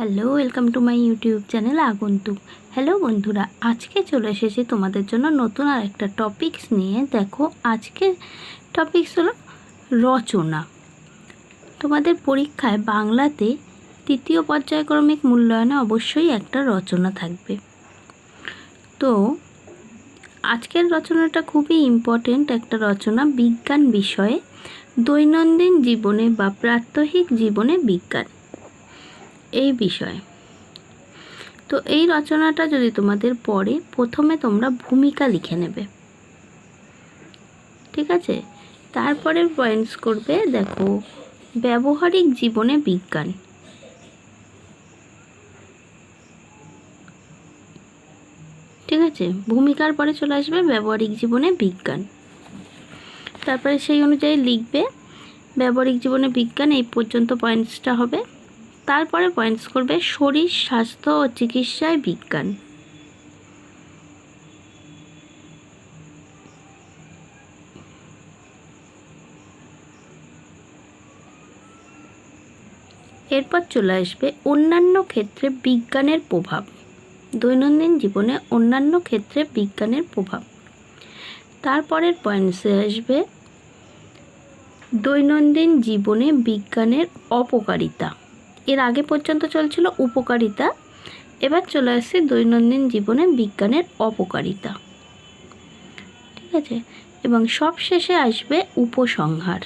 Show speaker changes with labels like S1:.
S1: Hello, welcome to my YouTube channel আগন্তুক। Hello বন্ধুরা, আজকে চলে এসেছি তোমাদের জন্য নতুন আর একটা টপিকস নিয়ে। দেখো, আজকে টপিকস হলো রচনা। তোমাদের পরীক্ষায় বাংলাতে তৃতীয় পর্যায়ক্রমিক মূল্যায়নে অবশ্যই একটা রচনা থাকবে। তো আজকের রচনাটা খুবই ইম্পর্টেন্ট একটা রচনা, বিজ্ঞান বিষয়ে, দৈনন্দিন জীবনে বা প্রাত্যহিক জীবনে বিজ্ঞান এই বিষয়ে। তো এই রচনাটা যদি তোমাদের পড়ে, প্রথমে তোমরা ভূমিকা লিখে নেবে, ঠিক আছে? তারপরে পয়েন্টস করবে, দেখো, ব্যবহারিক জীবনে বিজ্ঞান, ঠিক আছে? ভূমিকার পরে চলে আসবে ব্যবহারিক জীবনে বিজ্ঞান, তারপরে সেই অনুযায়ী লিখবে ব্যবহারিক জীবনে বিজ্ঞান, এই পর্যন্ত পয়েন্টসটা হবে। তারপরে পয়েন্টস করবে শরীর স্বাস্থ্য ও চিকিৎসায় বিজ্ঞান। এরপর চলে আসবে অন্যান্য ক্ষেত্রে বিজ্ঞানের প্রভাব, দৈনন্দিন জীবনে অন্যান্য ক্ষেত্রে বিজ্ঞানের প্রভাব। তারপরের পয়েন্টসে আসবে দৈনন্দিন জীবনে বিজ্ঞানের অপকারিতা। এর আগে পর্যন্ত চলছিল উপকারিতা, এবার চলে আসছে দৈনন্দিন জীবনে বিজ্ঞানের অপকারিতা, ঠিক আছে? এবং সব শেষে আসবে উপসংহার।